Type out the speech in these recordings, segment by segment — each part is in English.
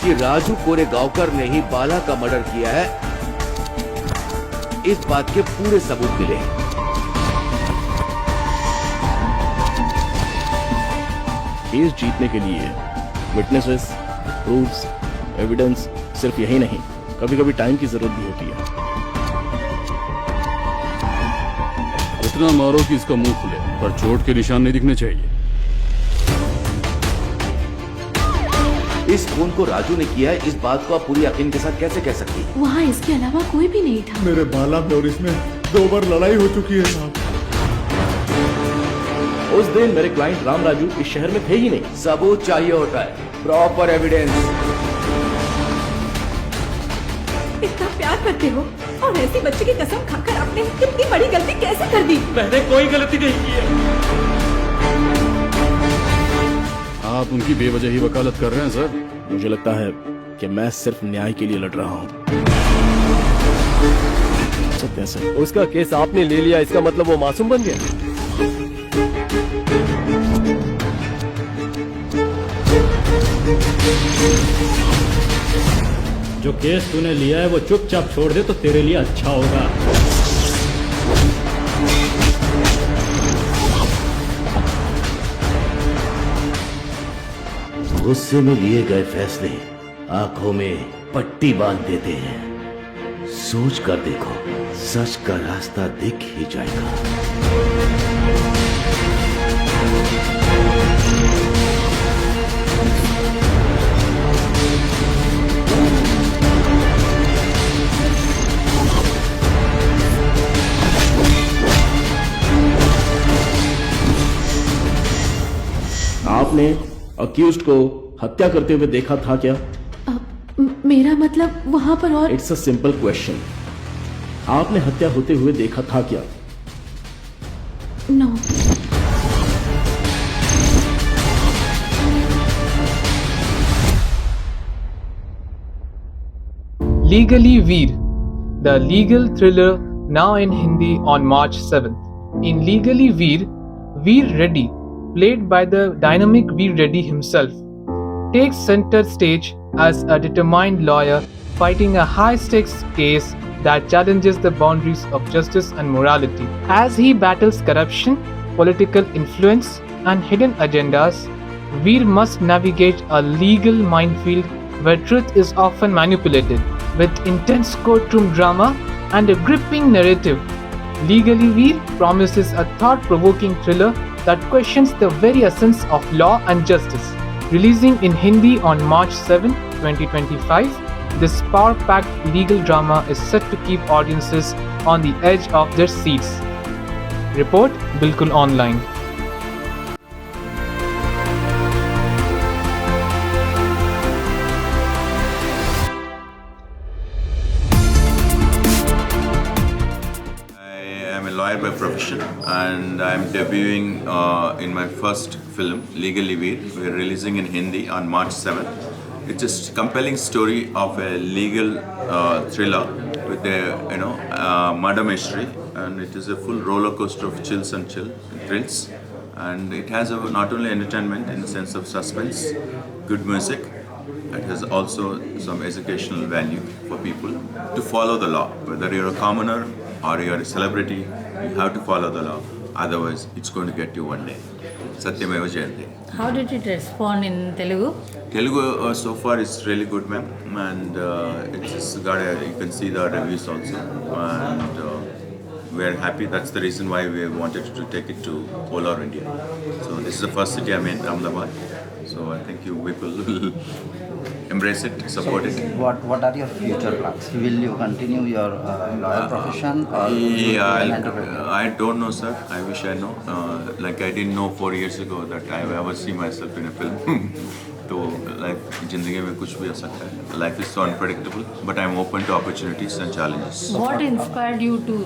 कि राजू कोरेगांवकर ने ही बाला का मर्डर किया है, इस बात के पूरे सबूत मिले। केस जीतने के लिए विटनेसेस, प्रूफ्स, एविडेंस सिर्फ यही नहीं, कभी कभी टाइम की जरूरत भी होती है। इतना मारो कि इसका मुंह खुले, पर चोट के निशान नहीं दिखने चाहिए। इस खून को राजू ने किया है, इस बात को आप पूरी यकीन के साथ कैसे कह सकती हैं? वहाँ इसके अलावा कोई भी नहीं था। मेरे बाला में और इसमें 2 बार लड़ाई हो चुकी है साहब। उस दिन मेरे क्लाइंट राम राजू इस शहर में थे ही नहीं। सबूत चाहिए होता है, प्रॉपर एविडेंस। इतना प्यार करते हो और ऐसी बच्चे की कसम खाकर आपने इतनी बड़ी गलती कैसे कर दी? मैंने कोई गलती नहीं की है। आप उनकी बेवजह ही वकालत कर रहे हैं सर। मुझे लगता है कि मैं सिर्फ न्याय के लिए लड़ रहा हूँ। सत्य सर, उसका केस आपने ले लिया, इसका मतलब वो मासूम बन गया? जो केस तूने लिया है वो चुपचाप छोड़ दे तो तेरे लिए अच्छा होगा। गुस्से में लिए गए फैसले आंखों में पट्टी बांध देते हैं। सोच कर देखो, सच का रास्ता दिख ही जाएगा। आपने अक्यूज्ड को हत्या करते हुए देखा था क्या? मेरा मतलब वहाँ पर और... इट्स अ सिंपल क्वेश्चन। आपने हत्या होते हुए देखा था क्या? No. Legally Veer, the legal thriller now in Hindi on March 7th. In Legally Veer, Veer Reddy, played by the dynamic Veer Reddy himself, takes center stage as a determined lawyer fighting a high-stakes case that challenges the boundaries of justice and morality. As he battles corruption, political influence, and hidden agendas, Veer must navigate a legal minefield where truth is often manipulated. With intense courtroom drama and a gripping narrative, Legally Veer promises a thought-provoking thriller that questions the very essence of law and justice. Releasing in Hindi on March 7, 2025, this power-packed legal drama is set to keep audiences on the edge of their seats. Report Bilkul Online. Lawyer by profession, and I am debuting in my first film, Legally Veer. We are releasing in Hindi on March 7th. It's a compelling story of a legal thriller with a murder mystery, and it is a full roller coaster of chills and thrills. And it has not only entertainment in the sense of suspense, good music. It has also some educational value for people to follow the law. Whether you're a commoner or you're a celebrity, you have to follow the law. Otherwise, it's going to get you one day. Satyameva Jayante. How did it respond in Telugu? Telugu so far is really good, ma'am, and it's just got you can see the reviews also, and we are happy. That's the reason why we wanted to take it to all over India. So this is the first city I'm in, Ahmedabad. So I think you people will embrace it, support it. What are your future plans? Will you continue your lawyer profession or I don't know, sir. I wish I know. Like I didn't know 4 years ago that I ever see myself in a film. So life, जिंदगी में कुछ भी हो सकता है. Life is so unpredictable, but I'm open to opportunities and challenges. What inspired you to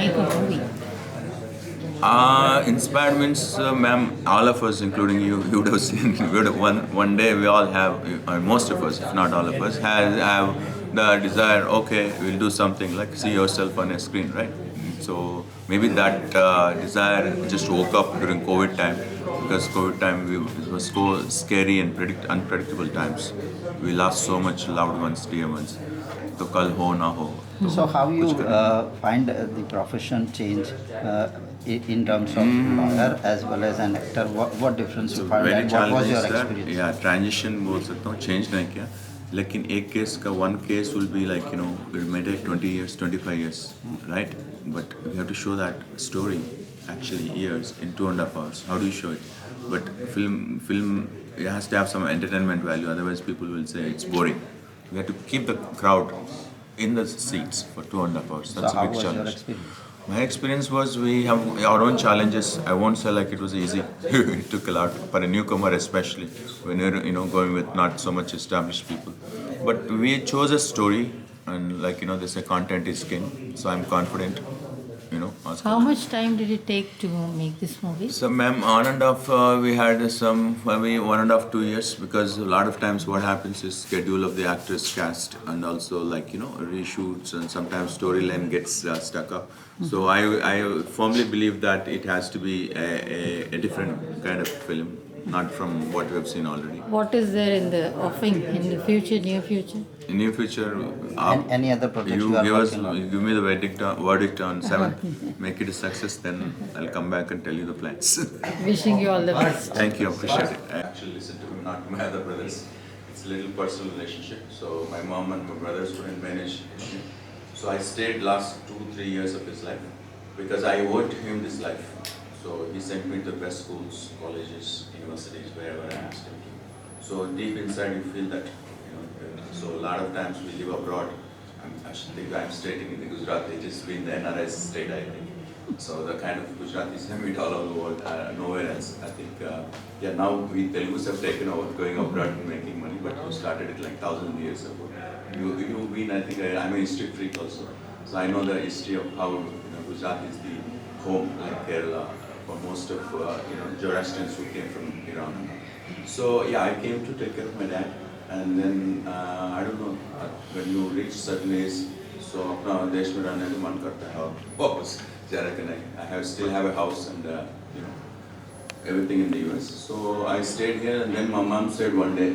make a movie? Inspired means, ma'am, all of us, including you, you would have seen. One day we all have, most of us, if not all of us, have the desire. Okay, we'll do something like see yourself on a screen, right? So maybe that desire just woke up during COVID time, because COVID time it was so scary and unpredictable times. We lost so much loved ones, dear ones. तो कल हो ना हो. So how you find the profession change in terms of lawyer as well as an actor? What difference you find and what was your experience? Yeah, transition बोल सकता हूँ, change नहीं किया. लेकिन एक केस का one case will be like it may take 20 years, 25 years, right? But we have to show that story actually years in 2.5 hours. How do you show it? But film it has to have some entertainment value. Otherwise, people will say it's boring. We have to keep the crowd in the seats for 2.5 hours. That's a big challenge. Your experience? My experience was we have our own challenges. I won't say like it was easy. It took a lot for a newcomer, especially when you're going with not so much established people. But we chose a story, and they say content is king. So I'm confident. How much time did it take to make this movie? So, ma'am, on and off, we had maybe 1.5 2 years, because a lot of times what happens is schedule of the actors cast, and also reshoots, and sometimes storyline gets stuck up. So I firmly believe that it has to be a different kind of film, not from what we have seen already. What is there in the offing in the future, near future? In near future, any other project you are working on? You give me the verdict on 7th, make it a success, then I'll come back and tell you the plans. Wishing you all the best. Thank you, appreciate it. I actually listen to him, not to my other brothers. It's a little personal relationship. So my mom and my brothers couldn't manage him. So I stayed last 2-3 years of his life because I owed him this life. So he sent me to the best schools, colleges, universities, wherever I asked him to. So deep inside you feel that, so a lot of times we live abroad. I think I'm stating in the Gujarati, it has been the NRS state, I think. So the kind of Gujaratis I meet all over the world, nowhere else. I think, now we Telugus have taken over going abroad and making money, but we started it like 1,000 years ago. You've been, I think, I'm a history freak also. So I know the history of how Gujarat is the home, like Kerala, for most of Zoroastrians who came from Iran. So yeah, I came to take care of my dad, and then I don't know, when you reach certain age, so अपना देश में रहने का मन करता है और वापस जाने का नहीं. I still have a house and everything in the US. So I stayed here, and then my mom said one day,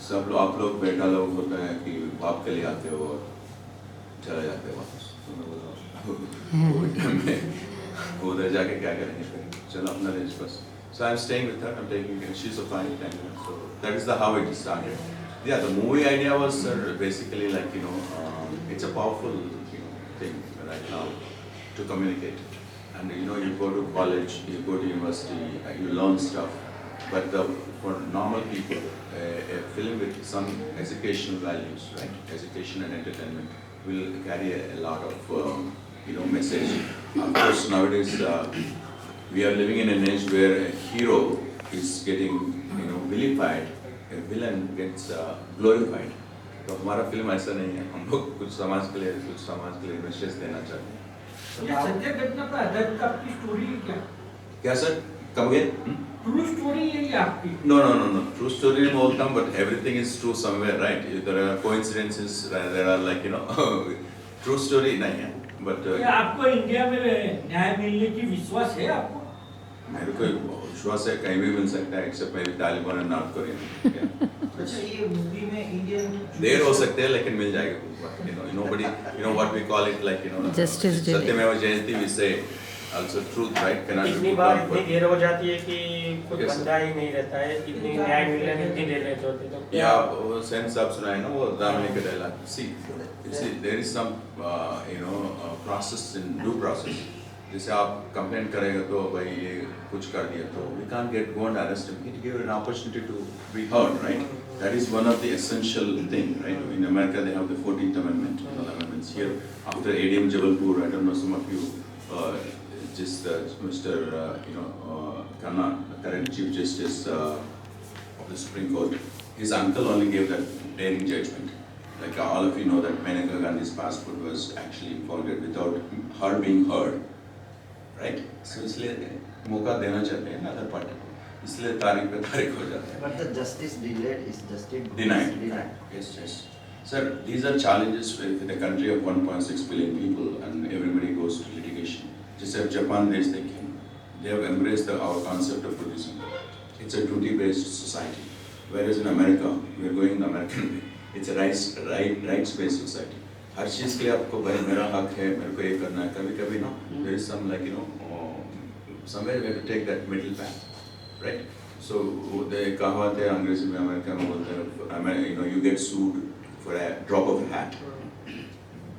सब लोग आप लोग बेटा लोग होते हैं कि बाप के लिए आते हो और चले जाते हो वापस. तो मैं बोला उधर जाके क्या करेंगे फिर, चलो अपना देश बस. So I'm staying with her, I'm taking care. She's a fine thing. So that is how it started. Yeah, the movie idea was basically it's a powerful thing right now to communicate. And you go to college, you go to university, you learn stuff. But for normal people, a film with some educational values, right? Education and entertainment will carry a lot of message. Of course, nowadays we are living in an age where a hero is getting vilified, a villain gets glorified. तो हमारा film ऐसा नहीं है. हम लोग कुछ समाज के लिए मैसेज देना चाहते हैं. संजय घटना पर आधारित आपकी स्टोरी क्या sir? Come again? True story यही है आपकी? No. True story में बोलता हूँ, but everything is true somewhere, right? There are coincidences, there are true story नहीं है. But क्या आपको इंडिया में न्याय मिलने की विश्वास है आपको? मेरे को विश्वास है कहीं भी मिल सकता है, एक्सेप्ट मे बी तालिबान और नॉर्थ कोरिया. अच्छा, ये मूवी में इंडियन देर हो सकते हैं लेकिन मिल जाएगा. Nobody, what we call it, Justice delayed. सत्यमेव जयते we say also truth, right? Cannot be इतनी put बार down for. इतनी देर हो जाती है कि कोई बंदा ही नहीं रहता है. इतनी न्याय मिलने में इतनी देर रहती होती है तो या वो सेंस आप सुनाए ना, वो रामनी का dialogue. See, there is some process in due process. जैसे आप कंप्लेंट करेंगे तो भाई ये कुछ कर दिया तो we can't go and arrest him. It give an opportunity to be heard, right? That is one of the essential thing, right? In America they have the 14th Amendment, amendments. Here after ADM Jabalpur, I don't know, some of you, Mr. Khanna, the current Chief Justice of the Supreme Court, his uncle only gave that daring judgment. Like all of you know that Maneka Gandhi's passport was actually impounded without her being heard. Right? So इसलिए मौका देना चाहते हैं other party को, इसलिए तारीख पे तारीख हो जाता है. But the justice delayed is justice denied. Yes. Sir, these are challenges with a country of 1.6 billion people and everybody goes to litigation. जैसे अब जापान देश देखें, They have embraced our concept of producing. It's a duty-based society. Whereas in America, we are going the American way. It's a rights-based society. हर चीज़ के लिए आपको भाई मेरा हक है, मेरे को ये करना है. कभी-कभी ना, there is some like somewhere we have to take that middle path, right? So the कहावत है अंग्रेजी में अमेरिका में बोलते हैं, you get sued for a drop of a hat.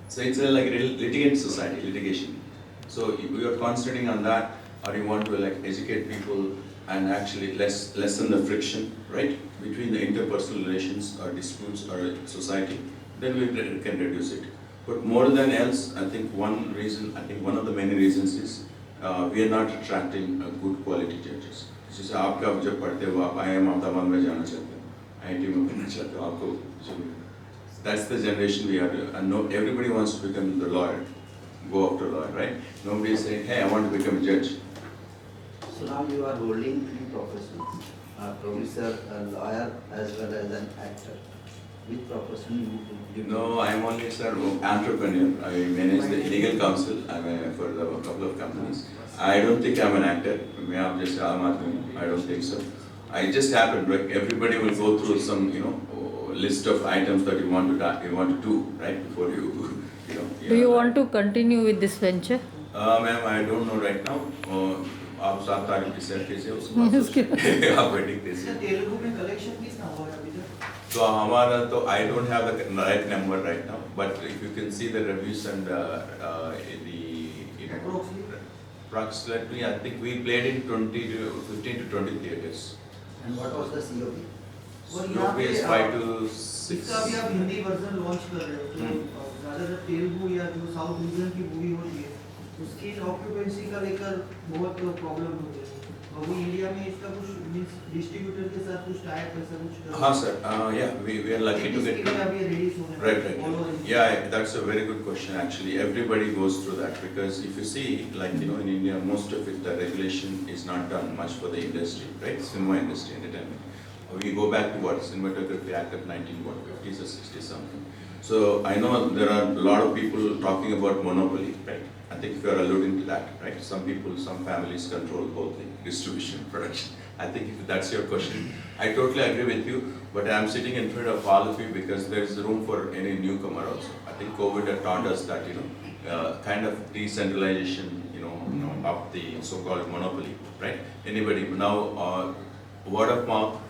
So it's a like litigant society, litigation. So if you are concentrating on that, or you want to like educate people and actually lessen the friction, right, between the interpersonal relations or disputes or society, then we can reduce it. But more than else, I think one of the many reasons is we are not attracting good quality judges. जैसे आपका जब पढ़ते हो आप IIM Ahmedabad में जाना चाहते हो, IIT में पढ़ना चाहते हो, आपको that's the generation we are, and no, everybody wants to become the lawyer, go after lawyer, right? Nobody is saying, hey, I want to become a judge. So now you are holding 3 professions, a producer, a lawyer, as well as an actor. Which profession you No, I'm only an entrepreneur. I manage the legal counsel. I'm for a couple of companies. I don't think I'm an actor. I don't think so. I just happened, right? Everybody will go through some, list of items that you want to do, right? Before you Do you want to continue with this venture? Ma'am, I don't know right now. आप 7 तारीख की set कैसे उसके आप waiting कैसे तेलुगु में collection कितना हुआ है अभी तक? तो हमारा तो I don't have the right number right now, but if you can see the reviews and approximately, I think we played in 15 to 20 theaters. And what was the COP? COP is 5 to 6. इसका भी आप Hindi version launch कर रहे हो, तो ज़्यादातर तेलुगु या जो साउथ रीजन की मूवी होती है, उसकी ऑक्यूपेंसी का लेकर बहुत प्रॉब्लम होती है. अभी इंडिया में इसका कुछ डिस्ट्रीब्यूटर के साथ कुछ टाइप ऐसा कुछ. हाँ sir, yeah, we are lucky to get. Right. Yeah, that's a very good question actually. Everybody goes through that because if you see, like in India, most of it, the regulation is not done much for the industry, right? Cinema industry, entertainment. We go back to what Cinematography Act of 1950s or 60s something. So I know there are a lot of people talking about monopoly, right? I think you are alluding to that, right? Some people, some families control the whole thing, distribution, production. I think if that's your question, I totally agree with you, but I'm sitting in front of all of you because there is room for any newcomer also. I think COVID had taught us that, kind of decentralization, of the so-called monopoly, right? Anybody, now word of mouth,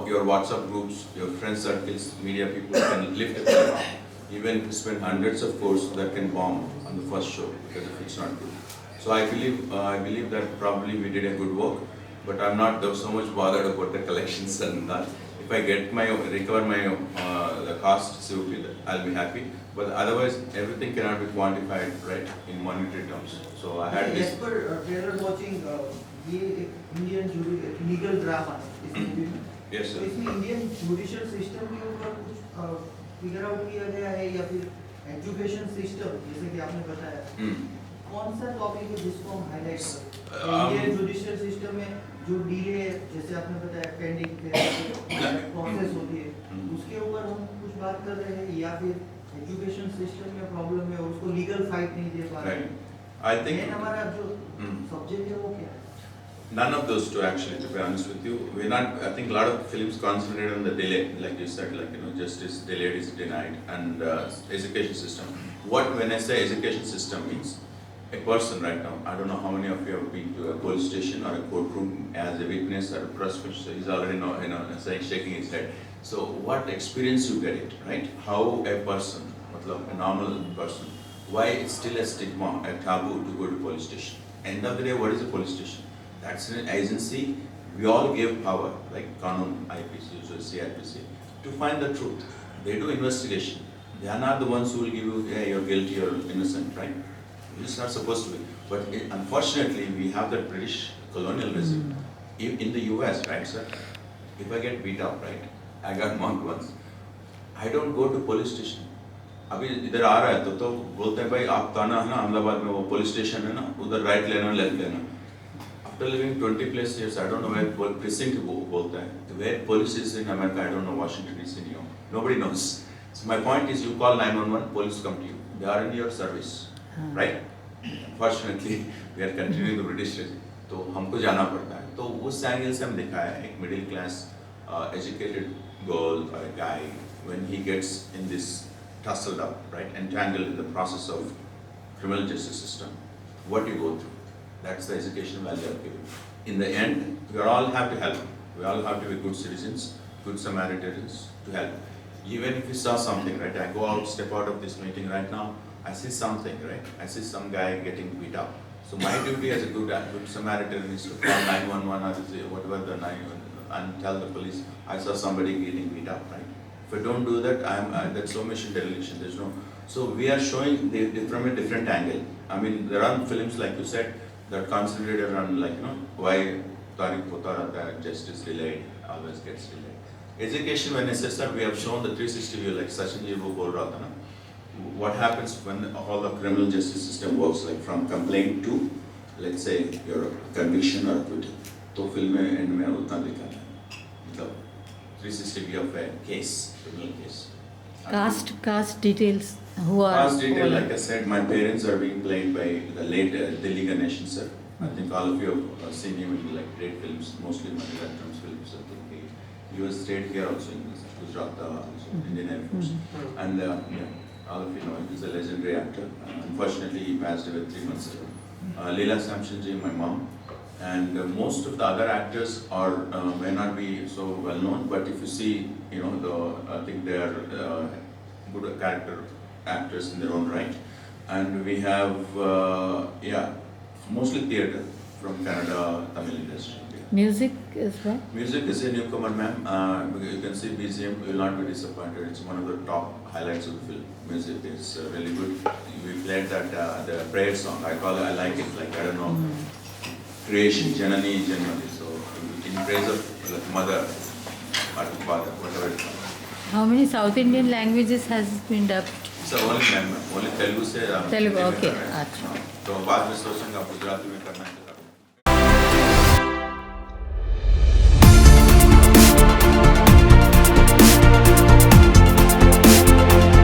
your WhatsApp groups, your friend circles, media people can lift it. Even if you spend hundreds of crores, that can bomb on the first show because if it's not good. So I believe that probably we did a good work, but I'm not so much bothered about the collections and that. If I get recover my the cost, I'll be happy. But otherwise, everything cannot be quantified, right, in monetary terms. So I had this. As per trailer watching, ये Indian legal drama इस movie में. Yes sir. तो इसमें Indian judicial system के ऊपर कुछ figure out किया गया है या फिर education system जैसे कि आपने बताया. कौन सा टॉपिक है जिसको हम हाईलाइट करें? Indian judicial system में जो डिले जैसे आपने बताया पेंडिंग प्रोसेस होती है, उसके ऊपर हम कुछ बात कर रहे हैं या फिर एजुकेशन सिस्टम में प्रॉब्लम है और उसको लीगल फाइट नहीं दे पा रहे हैं. I think हमारा जो सब्जेक्ट है वो क्या है? None of those two actually, to be honest with you. We're not, I think a lot of films concentrate on the delay, like you said, justice delayed is denied, and education system. When I say education system means, a person right now, I don't know how many of you have been to a police station or a courtroom as a witness or a prosecutor, he's already shaking his head. So what experience you get it, right? How a person, a normal person, why it's still a stigma, a taboo to go to police station. End of the day, what is a police station? That's an agency. We all give power, like Kanun, IPC, CRPC, to find the truth. They do investigation. They are not the ones who will give you, yeah, you're guilty or innocent, right? It's not supposed to be. But unfortunately, we have that British colonialism. In the US, right, sir? If I get beat up, right? I got mugged once. I don't go to police station. अभी इधर आ रहा है तो बोलते हैं भाई आप ताना है ना अहमदाबाद में वो पुलिस स्टेशन है ना उधर राइट लेना लेफ्ट लेना. After living 20 plus years, I don't know where precinct बोलता है. Where police is in America, I don't know Washington DC, New York. Nobody knows. So my point is, you call 911, police come to you. They are in your service, right? Unfortunately, we are continuing the British तो हमको जाना पड़ता है. तो उस angle से हम दिखाया एक मिडिल क्लास एजुकेटेड गर्ल और a guy when he gets in this tussled up, right, entangled in the process of criminal justice system, what you go through. That's the education value of giving. In the end, we all have to help. We all have to be good citizens, good Samaritans to help. Even if you saw something, right, I go out, step out of this meeting right now, I see something, right, I see some guy getting beat up. So my duty as a good Samaritan is to call 911 or whatever the 911 and tell the police I saw somebody getting beat up, right? If I don't do that, that's omission dereliction. There's no. So we are showing from a different angle. I mean, there are films like you said that concentrated on why Tariq Potara justice delayed, always gets delayed. Education, when I said that, we have shown the 360 view like Sachin ji wo bol raha tha na. What happens when all the criminal justice system works, like from complaint to, let's say, your conviction or acquittal. तो film में and में उतना दिखाना है, मतलब 360 view of a case, criminal case. Caste details. Who are? Caste detail, like I said, my parents are being played by the late Delhi Ganeshan sir. I think all of you have seen him in like great films, mostly Maniratnam's films. I think he was stayed here also in Gujarat, also Indian Air Force, and yeah. All of you know, he's a legendary actor. Unfortunately, he passed away 3 months ago. Leela Samsonji, my mom, and most of the other actors are may not be so well known, but if you see, I think they are good character actors in their own right. And we have, mostly theatre from Kannada, Tamil industry. Music as well? Music is a newcomer, ma'am. You can see BGM, you will not be disappointed. It's one of the top highlights of the film. Music is really good. We played that the prayer song. I like it. Like, I don't know, creation, Janani, Janmati. So in praise of like mother or father, whatever it's called. How many South Indian languages has been dubbed? So only Telugu से. Telugu, okay. अच्छा. तो बाद में सोचेंगे आप गुजराती में करना है.